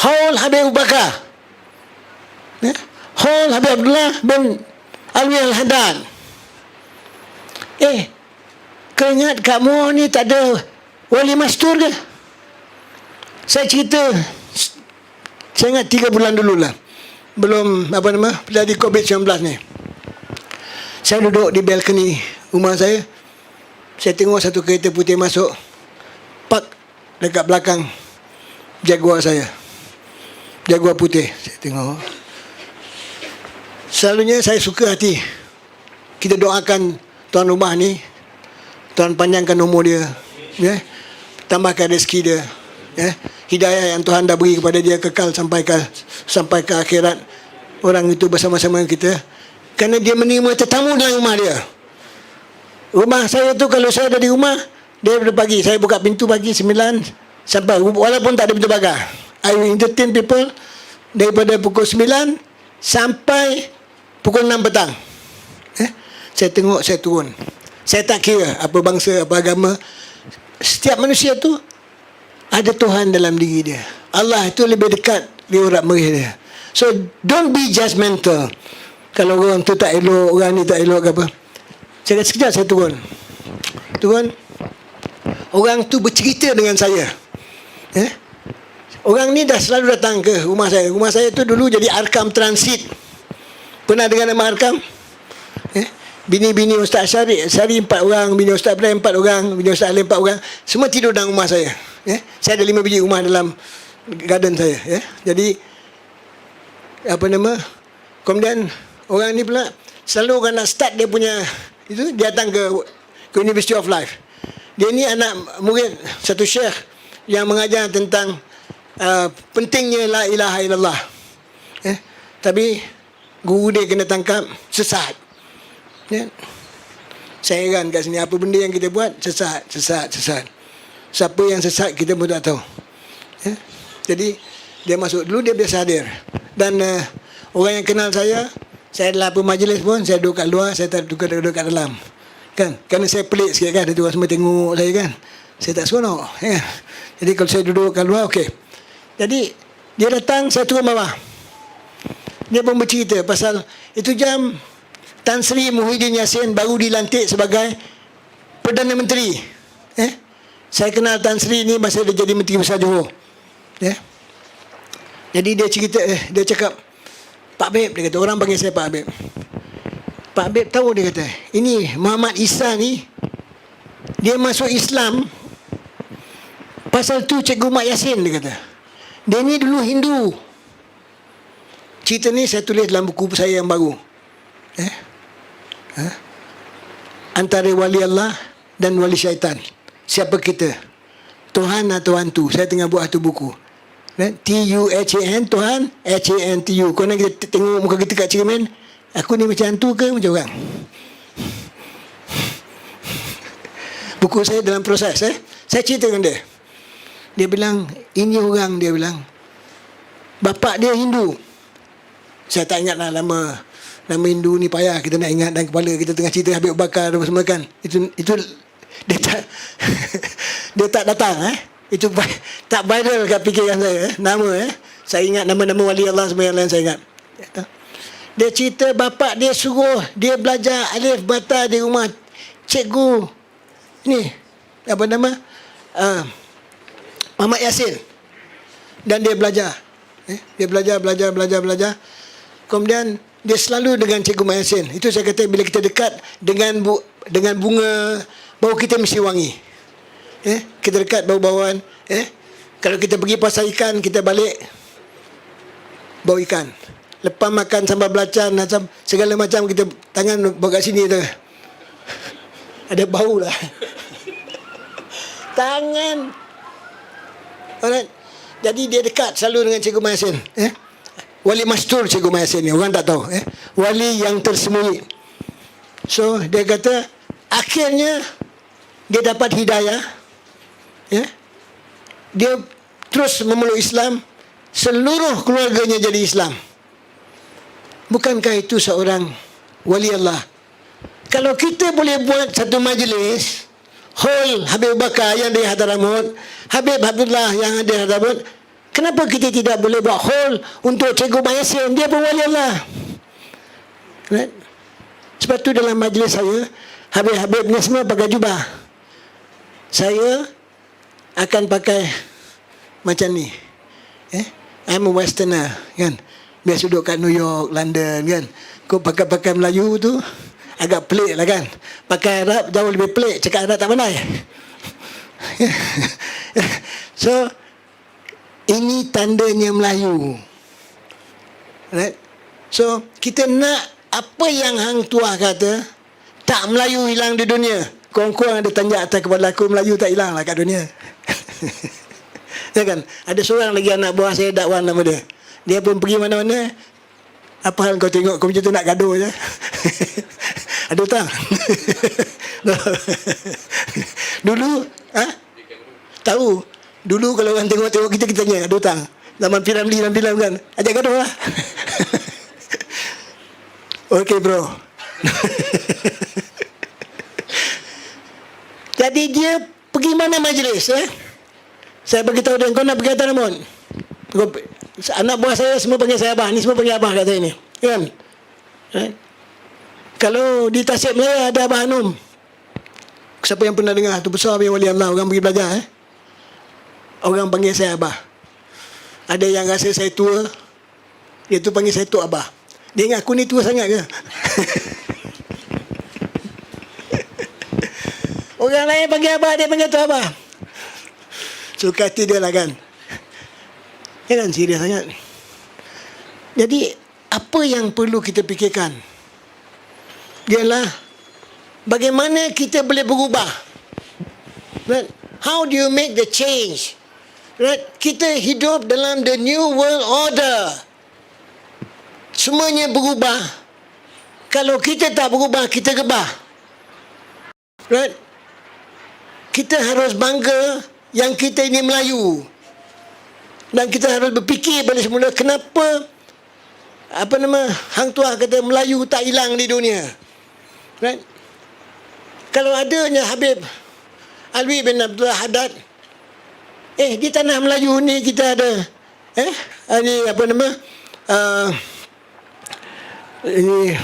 Haul Habib Abu Bakar. Haul Habib Abdullah bin Alwi Al-Haddad. Kau ingat kamu ni tak ada wali mastur ke? Saya cerita, saya ingat 3 bulan dulu lah. Belum, terjadi COVID-19 ni. Saya duduk di balkoni rumah saya. Saya tengok satu kereta putih masuk, park dekat belakang Jaguar saya. Jaguar putih. Saya tengok. Selalunya saya suka hati. Kita doakan tuan rumah ni, Tuhan panjangkan umur dia, tambahkan rezeki dia, hidayah yang Tuhan dah beri kepada dia kekal sampai ke akhirat. Orang itu bersama-sama dengan kita. Kerana dia menerima tetamu dalam rumah dia. Rumah saya tu kalau saya ada di rumah, daripada pagi saya buka pintu pagi 9 sampai, walaupun tak ada pintu pagar, I will entertain people daripada pukul 9 sampai pukul 6 petang. Saya tengok, saya turun. Saya tak kira apa bangsa, apa agama. Setiap manusia tu ada Tuhan dalam diri dia. Allah itu lebih dekat di urat merih dia. So don't be judgmental. Kalau orang tu tak elok, orang ni tak elok ke apa. Saya kata sekejap saya turun. Orang tu bercerita dengan saya. Orang ni dah selalu datang ke rumah saya. Rumah saya tu dulu jadi Arkam Transit. Pernah dengar nama Arkam? Bini-bini Ustaz Syari 4 orang, bini Ustaz Ibrahim 4 orang, bini Ustaz Alim 4 orang. Semua tidur dalam rumah saya. Saya ada 5 biji rumah dalam garden saya. Jadi kemudian orang ni pula selalu orang nak start dia punya itu, dia datang ke University of Life. Dia ni anak murid satu syekh yang mengajar tentang pentingnya la ilaha illallah. Tapi guru dia kena tangkap sesat. Saya heran kat sini, apa benda yang kita buat sesat. Siapa yang sesat kita pun tak tahu. Jadi dia masuk dulu, dia biasa hadir. Dan orang yang kenal saya dalam apa majlis pun, saya duduk kat luar, saya tak duduk kat dalam. Kan? Kerana saya pelik sikit kan, ada orang semua tengok saya kan. Saya tak seronok. Jadi kalau saya duduk kat luar, okey. Jadi dia datang, saya turun bawah. Dia pun bercerita pasal itu jam Tan Sri Muhyiddin Yassin baru dilantik sebagai Perdana Menteri Saya kenal Tan Sri ni masa dia jadi Menteri Besar Johor. Ya. Jadi dia cerita, dia cakap, Pak Habib, dia kata, orang panggil saya Pak Habib. Pak Habib tahu, dia kata, ini Muhammad Isa ni, dia masuk Islam pasal tu Cikgu Mat Yasin, dia kata. Dia ni dulu Hindu. Cerita ni saya tulis dalam buku saya yang baru. Antara wali Allah dan wali syaitan, siapa kita? Tuhan atau hantu? Saya tengah buat satu buku. T-U-H-A-N, Tuhan, H-A-N-T-U. Kau nak kita tengok muka kita kat cermin, aku ni macam hantu ke macam orang? Buku saya dalam proses. Saya cerita dengan dia. Dia bilang, ini orang, dia bilang, bapak dia Hindu. Saya tak ingat lah nama Hindu ni, payah kita nak ingat dalam kepala kita tengah cerita Habib Bakar dan semua kan. Itu dia tak dia tak datang. Itu tak viral kat fikiran saya. Nama saya ingat nama-nama wali Allah semua yang lain saya ingat. Dia cerita bapak dia suruh dia belajar alif bata di rumah cikgu ni, apa nama, Muhammad Yasin. Dan dia belajar. Dia belajar. Kemudian dia selalu dengan Cikgu Mat Yasin. Itu saya kata, bila kita dekat dengan bunga, bau kita mesti wangi. Kita dekat bau-bauan. Kalau kita pergi pasar ikan, kita balik bau ikan. Lepas makan sambal belacan, segala macam, kita tangan bawa kat sini tu. Ada bau lah. Tangan. Alright. Jadi dia dekat selalu dengan Cikgu Mat Yasin. Wali mastur Cikgu Mat Yasin ni, orang tak tahu. Wali yang tersembunyi. So dia kata, akhirnya dia dapat hidayah. Dia terus memeluk Islam. Seluruh keluarganya jadi Islam. Bukankah itu seorang wali Allah? Kalau kita boleh buat satu majlis, Hall Habib Bakar yang di Hadramaut, Habib Abdullah yang di Hadramaut, kenapa kita tidak boleh buat hall untuk Cikgu Mat Yasin? Dia pun wali Allah. Right? Sebab tu dalam majlis saya, Habib-Habib ni semua pakai jubah. Saya akan pakai macam ni. I'm a westerner, kan? Biasa duduk kat New York, London, kan? Kau pakai Melayu tu agak pelik lah, kan? Pakai Arab jauh lebih pelik. Cakap Arab tak pandai. So ini tandanya Melayu. Right? So kita nak apa yang hang tua kata, tak Melayu hilang di dunia. Kurang-kurang ada tanjak atas kepala aku, Melayu tak hilang lah kat dunia. Ya kan? Ada seorang lagi anak buah saya, Dakwan nama dia. Dia pun pergi mana-mana. Apa hal kau tengok kau macam tu nak gaduh je? Ada hutang? Dulu tahu. Dulu kalau orang tengok kita tanya, ada hutang. Zaman Piramli dalam film kan, ajak gaduh lah. Okay bro. Jadi dia pergi mana majlis? Saya beritahu dia, kau nak pergi Hadramaut. Anak buah saya semua panggil saya abah. Ni semua panggil abah kat saya ni, kan? Kalau di Tasik Malaya ada Abah Hanum. Siapa yang pernah dengar tu, besar punya wali Allah, orang pergi belajar. Orang panggil saya abah. Ada yang rasa saya tua, dia tu panggil saya Tok Abah. Dia ingat aku ni tua sangat ke? Orang lain panggil abah, dia panggil Tok Abah. Suka hati dia lah, kan? Jangan serius sangat. Jadi apa yang perlu kita fikirkan ialah bagaimana kita boleh berubah. Right? How do you make the change? Right? Kita hidup dalam the new world order. Semuanya berubah. Kalau kita tak berubah, kita gebah. Right? Kita harus bangga yang kita ini Melayu. Dan kita harus berfikir balik semula, kenapa hang tua kata Melayu tak hilang di dunia. Right? Kalau adanya Habib Alwi bin Abdullah Haddad, di tanah Melayu ni kita ada ini ini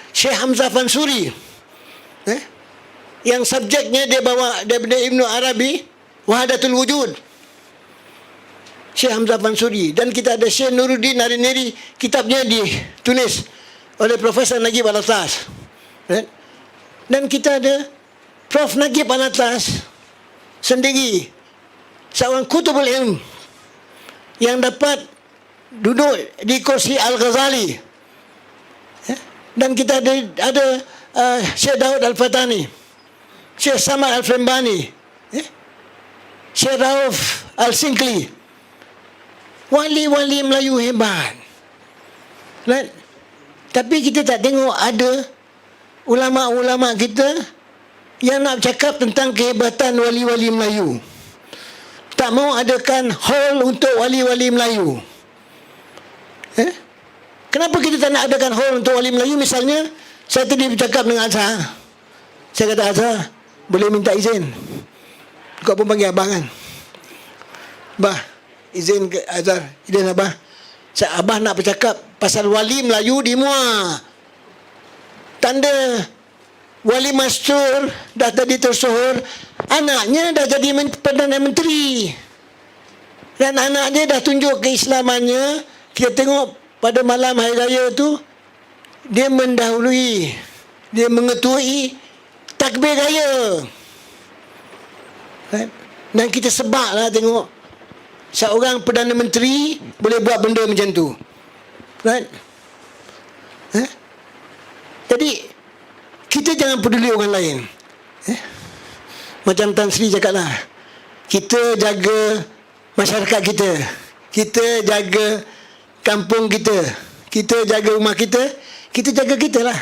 Syekh Hamzah Fansuri. yang subjeknya dia bawa daripada Ibnu Arabi, Wahdatul Wujud, Syekh Hamzah Mansuri. Dan kita ada Syekh Nuruddin Narineri, kitabnya ditulis oleh Profesor Najib Al-Atlas. Dan kita ada Prof. Najib Al-Atlas sendiri, seorang kutubul ilm yang dapat duduk di kursi Al-Ghazali. Dan kita ada Syekh Daud Al-Fatani, Syekh Samad Al-Frembani, Syekh Rauf Al-Sinkli. Wali-wali Melayu hebat. Tapi kita tak tengok ada ulama-ulama kita yang nak cakap tentang kehebatan wali-wali Melayu. Tak mau adakan hall untuk wali-wali Melayu. Kenapa kita tak nak adakan hall untuk wali Melayu? Misalnya, saya tadi bercakap dengan Azhar. Saya kata, Azhar, boleh minta izin? Kau pun panggil Abah kan? Abah, izin ke Azhar. Izin Abah. Abah nak bercakap pasal wali Melayu di Muar. Tanda Wali Mastur dah tadi tersohor, anaknya dah jadi Perdana Menteri. Dan anaknya dah tunjuk keislamannya. Kita tengok pada malam Hari Raya tu, dia mendahului, dia mengetuai takbir raya. Dan kita sebablah tengok seorang Perdana Menteri boleh buat benda macam tu. Jadi kita jangan peduli orang lain. Macam Tan Sri cakap lah, kita jaga masyarakat kita, kita jaga kampung kita, kita jaga rumah kita, kita jaga kita lah.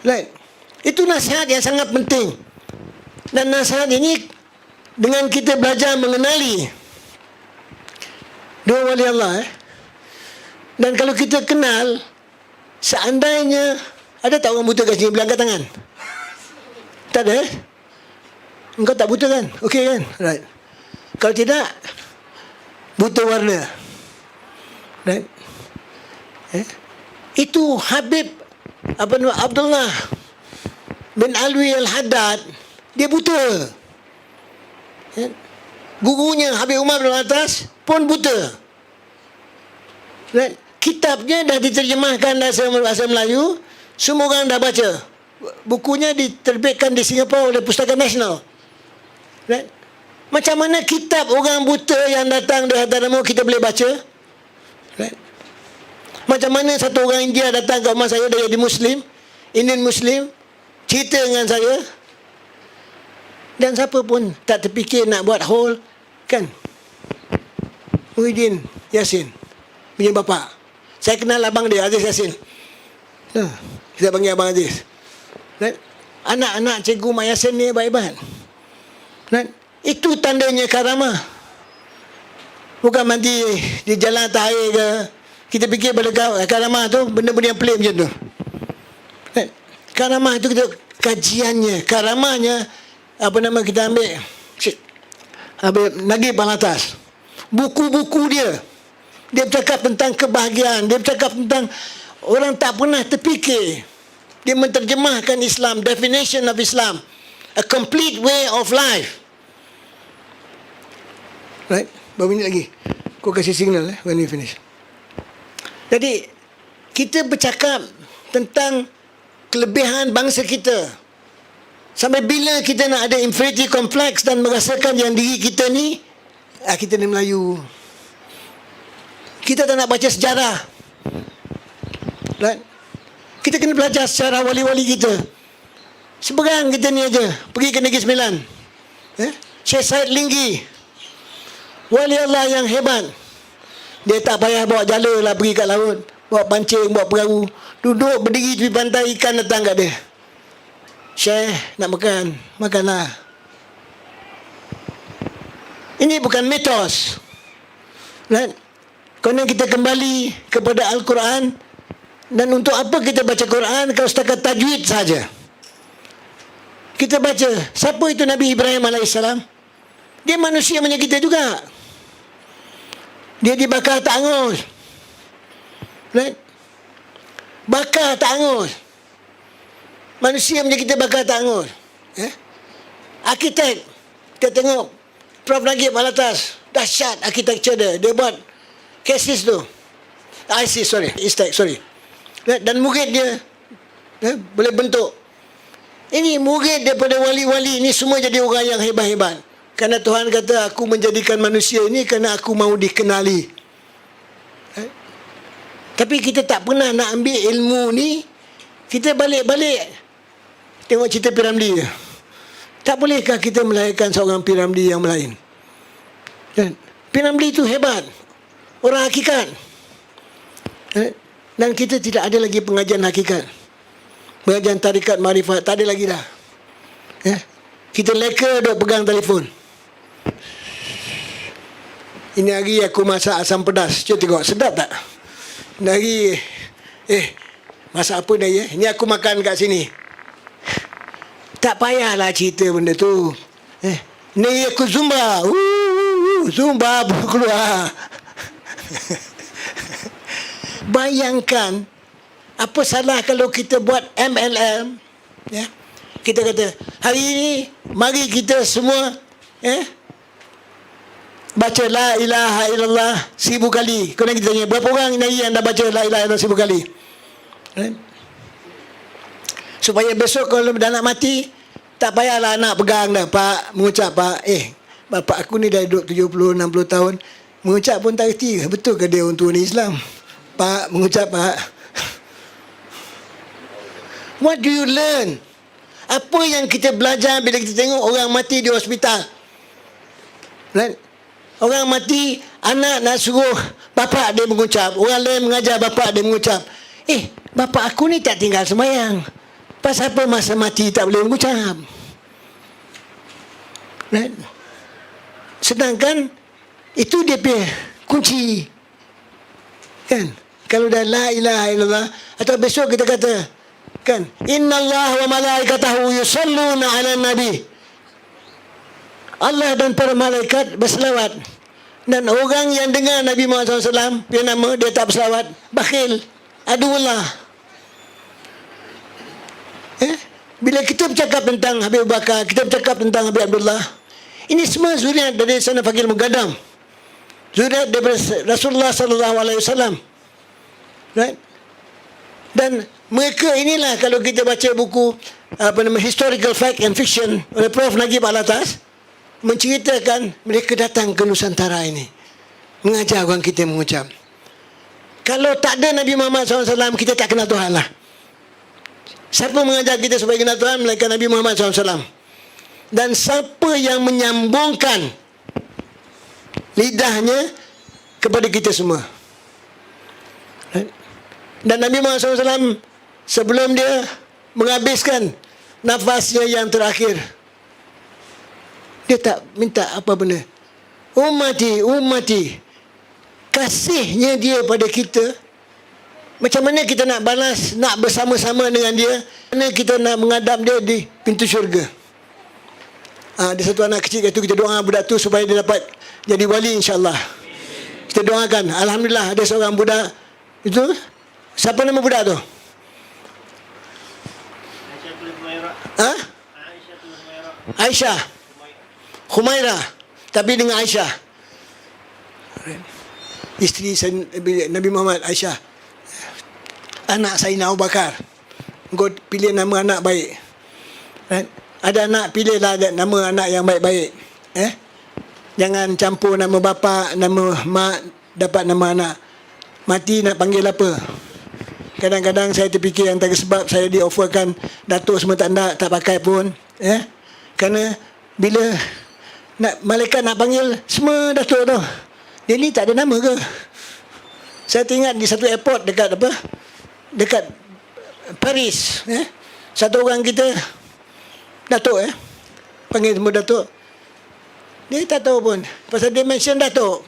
Right? Itu nasihat yang sangat penting. Dan nasihat ini dengan kita belajar mengenali dua wali Allah. Dan kalau kita kenal, seandainya ada tak orang buta kat sini, boleh angkat tangan? Tak ada? Engkau tak buta kan? Okey kan? Right. Kalau tidak, buta warna. Right. Itu Habib Abdullah bin Alwi Al-Haddad, dia buta. Gurunya Habib Umar bin Atas pun buta. Right. Kitabnya dah diterjemahkan dalam bahasa Melayu, semua orang dah baca. Bukunya diterbitkan di Singapura oleh Pustaka Nasional. Right? Macam mana kitab orang buta yang datang dari Hadramaut kita boleh baca? Right? Macam mana satu orang India datang ke rumah saya, dia jadi Muslim, Indian Muslim, cerita dengan saya, dan siapa pun tak terfikir nak buat hall, kan? Muhyiddin Yassin punya bapa. Saya kenal abang dia, Aziz Yassin. Kita panggil Abang Aziz. Anak-anak Cikgu Mak Yassin ni hebat-hebat. Itu tandanya karamah. Bukan mandi di jalan atas air ke. Kita fikir pada karamah tu benda-benda yang pelik macam tu. Karamah itu kita kajiannya, karamahnya apa nama kita ambil Najib Al-Atas. Buku-buku dia bercakap tentang kebahagiaan, dia bercakap tentang orang tak pernah terfikir. Dia menterjemahkan Islam, definition of Islam, a complete way of life. Right? Berapa minit lagi? Kau kasih signal when we finish. Jadi kita bercakap tentang kelebihan bangsa kita. Sampai bila kita nak ada inferiority complex dan merasakan yang diri kita ni, kita ni Melayu. Kita tak nak baca sejarah. Right? Kita kena belajar sejarah wali-wali kita. Seberang kita ni aja, pergi ke Negeri Sembilan. Syekh Said Linggi, wali Allah yang hebat. Dia tak payah bawa jala lah pergi kat laut, bawa pancing, bawa perahu, duduk berdiri di pantai, ikan datang kat dia. Syekh nak makan, makanlah. Ini bukan mitos. Right? Kerana kita kembali kepada Al-Quran. Dan untuk apa kita baca Quran kalau setakat tajwid saja? Kita baca, siapa itu Nabi Ibrahim AS? Dia manusia macam kita juga. Dia dibakar tak angus. Right? Bakar tak angus. Manusia macam kita bakal tak anggur. Arkitek, kita tengok Prof. Nagib Alatas, dahsyat arkitektur dia. Dia buat KSIS tu. ISTEC, sorry. Dan murid dia boleh bentuk. Ini murid daripada wali-wali ni semua jadi orang yang hebat-hebat. Kerana Tuhan kata, aku menjadikan manusia ini kerana aku mahu dikenali. Tapi kita tak pernah nak ambil ilmu ni. Kita balik-balik tengok cerita Piramli. Tak bolehkah kita melahirkan seorang Piramli yang lain? Piramli itu hebat, orang hakikat. Dan kita tidak ada lagi pengajian hakikat, pengajian tarikat marifat, tak ada lagi dah. Kita leka duk pegang telefon. Ini hari aku masak asam pedas, cuba tengok sedap tak? Ini hari masak apa dah ya? Ini aku makan kat sini. Tak payahlah cerita benda tu. Ni aku Zumba. Zumba keluar. Bayangkan apa salah kalau kita buat MLM, kita kata hari ini mari kita semua baca la ilaha illallah 1000 kali. Kemudian kita tanya berapa orang yang dah baca la ilaha illallah 1000 kali, supaya besok kalau dah nak mati tak payahlah anak pegang dah, Pak mengucap, Pak bapak aku ni dah duduk 70-60 tahun mengucap pun tak reti. Betul ke dia orang tua ni Islam? Pak mengucap, Pak. What do you learn? Apa yang kita belajar bila kita tengok orang mati di hospital? Right? Orang mati, anak nak suruh bapak dia mengucap, orang lain mengajar bapak dia mengucap. Bapak aku ni tak tinggal sembahyang. Pasal apa masa mati tak boleh mengucap? Right? Sedangkan itu dia punya kunci. Kan? Kalau dah la ilaha illallah, atau besok kita kata, kan, innallaha wa malaikatahu yusalluna ala nabi. Allah dan para malaikat berselawat. Dan orang yang dengar Nabi Muhammad SAW punya nama, dia tak berselawat, bakhil, aduullah. Bila kita bercakap tentang Habib Bakar, kita bercakap tentang Habib Abdullah, ini semua zuriat dari sana Fakir Mugaddam, zuriat daripada Rasulullah SAW. Right? Dan mereka inilah, kalau kita baca buku Historical Fact and Fiction oleh Prof. Nagib Alatas, menceritakan mereka datang ke Nusantara ini mengajar orang kita mengucap. Kalau tak ada Nabi Muhammad SAW, kita tak kenal Tuhan lah. Siapa mengajar kita supaya kenal Tuhan? Melainkan Nabi Muhammad SAW. Dan siapa yang menyambungkan lidahnya kepada kita semua? Dan Nabi Muhammad SAW sebelum dia menghabiskan nafasnya yang terakhir, dia tak minta apa benda. Ummati, kasihnya dia pada kita. Macam mana kita nak balas, nak bersama-sama dengan dia? Mana kita nak menghadap dia di pintu syurga? Ada satu anak kecil kata, kita doa budak tu supaya dia dapat jadi wali, insyaAllah. Kita doakan. Alhamdulillah ada seorang budak itu. Siapa nama budak tu? Aisyah Khumaira, tapi dengan Aisyah, isteri Nabi Muhammad. Aisyah, anak Sayyidina Abu Bakar. Kau pilih nama anak baik. Ada anak, pilihlah nama anak yang baik-baik. Jangan campur nama bapa, nama mak, dapat nama anak. Mati nak panggil apa? Kadang-kadang saya terfikir antara sebab saya di-offerkan datuk semua tak pakai pun. Kerana bila malaikat nak panggil semua datuk tu, dia ni tak ada nama ke? Saya teringat di satu airport dekat dekat Paris, satu orang kita datuk, panggil semua datuk. Dia tak tahu pun pasal dia mention datuk.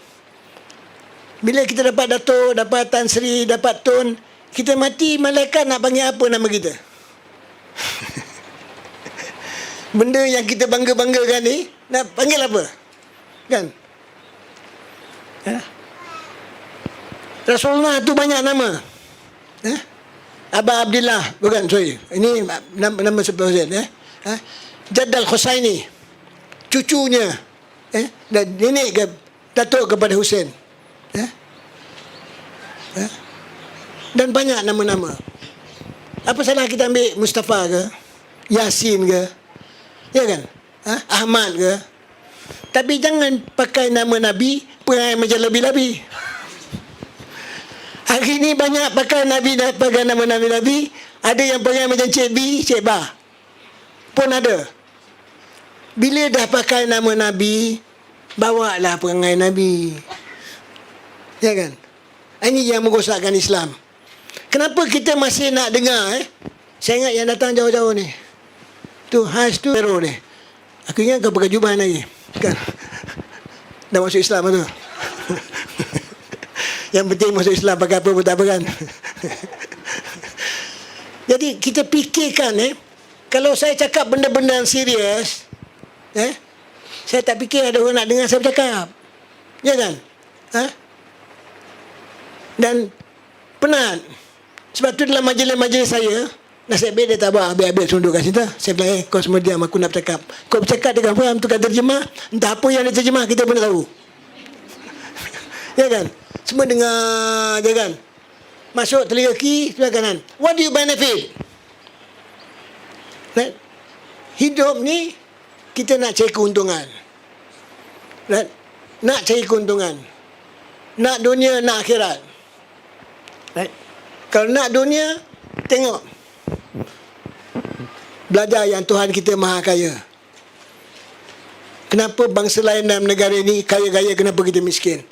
Bila kita dapat datuk, dapat Tan Sri, dapat Tun, kita mati, malaikat nak panggil apa nama kita? Benda yang kita bangga-banggakan ni, nak panggil apa? Kan? Rasulullah tu banyak nama. Aba Abdillah, bukan, sorry. Ini nama Husain, Jaddal Husaini, cucunya, dan nenek datuk kepada Husain. Dan banyak nama-nama. Apa salah kita ambil Mustafa ke, Yasin ke, ya kan? Ahmad ke? Tapi jangan pakai nama Nabi perangai macam labi-labi. Hari ni banyak pakai nama Nabi. Ada yang perangai macam Cik B, Cik Ba pun ada. Bila dah pakai nama Nabi, bawalah perangai Nabi, ya kan? Ini yang merosakkan Islam. Kenapa kita masih nak dengar Saya ingat yang datang jauh-jauh ni, tu Haj tu Hero ni, aku ingat kau pakai jubah lagi kan? Dah masuk Islam tu. Yang penting masuk Islam, pakai apa pun tak apa kan. Jadi kita fikirkan kalau saya cakap benda-benda yang serius, saya tak fikir ada orang nak dengar saya bercakap, ya kan? Dan penat. Sebab tu dalam majlis-majlis saya, nasib baik dia tak buat habis-habis tunduk kat situ. Saya bilang, kau semua diam, aku nak bercakap. Kau bercakap dengan faham, tukar terjemah, entah apa yang dia terjemah, kita pun tak tahu. Ya kan? Semua dengar je kan? Masuk telinga kiri, sebelah kanan. What do you benefit? Right? Hidup ni, kita nak cari keuntungan. Right? Nak cari keuntungan. Nak dunia, nak akhirat. Right? Kalau nak dunia, tengok. Belajar yang Tuhan kita maha kaya. Kenapa bangsa lain dalam negara ini kaya-kaya, kenapa kita miskin?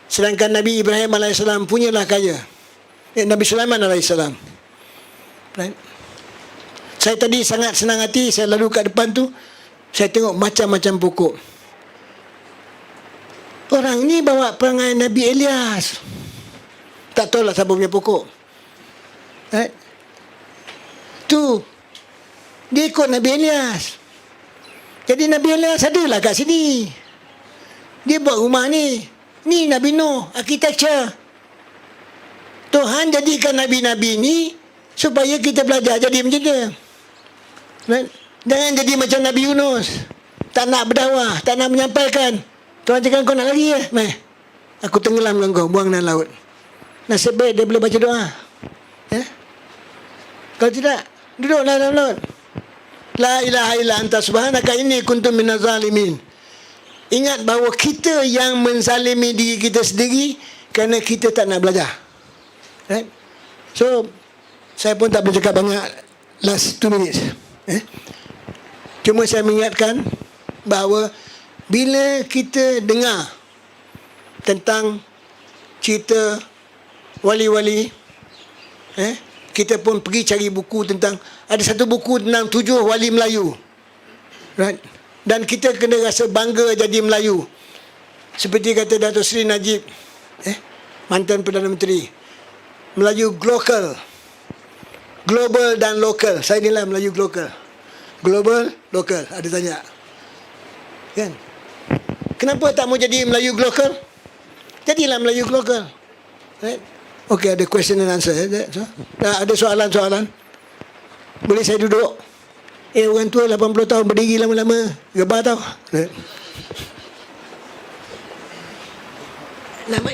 Sedangkan Nabi Ibrahim AS punyalah kaya. Nabi Sulaiman AS. Right? Saya tadi sangat senang hati, saya lalu kat depan tu, saya tengok macam-macam pokok. Orang ni bawa perangai Nabi Elias. Tak tahulah siapa punya pokok. Right? Tu, dia ikut Nabi Elias. Jadi Nabi Elias adalah kat sini. Dia buat rumah ni. Ni Nabi Nuh, architecture. Tuhan jadikan Nabi-Nabi ni supaya kita belajar jadi macam dia. Right? Jangan jadi macam Nabi Yunus. Tak nak berdakwah, tak nak menyampaikan. Tuhan cakap, kau nak lagi aku tenggelamkan kau, buang dalam laut. Nasib baik dia boleh baca doa. Kalau tidak, duduklah dalam laut. La ilaha illa anta subhanaka inni kuntu minaz zalimin. Ingat bahawa kita yang menzalimi diri kita sendiri kerana kita tak nak belajar. Right? So, saya pun tak boleh cakap banyak last 2 minutes. Cuma saya mengingatkan bahawa bila kita dengar tentang cerita wali-wali, kita pun pergi cari buku tentang, ada satu buku tentang 7 wali Melayu, right? Dan kita kena rasa bangga jadi Melayu. Seperti kata Dato' Seri Najib, mantan Perdana Menteri, Melayu global, global dan lokal. Saya inilah Melayu global, global, lokal. Ada tanya kan, kenapa tak mau jadi Melayu global? Jadilah Melayu global, right? Okey, ada question and answer. Ada soalan-soalan? Boleh saya duduk? Orang tua 80 tahun berdiri lama-lama, gebar tau. Lama.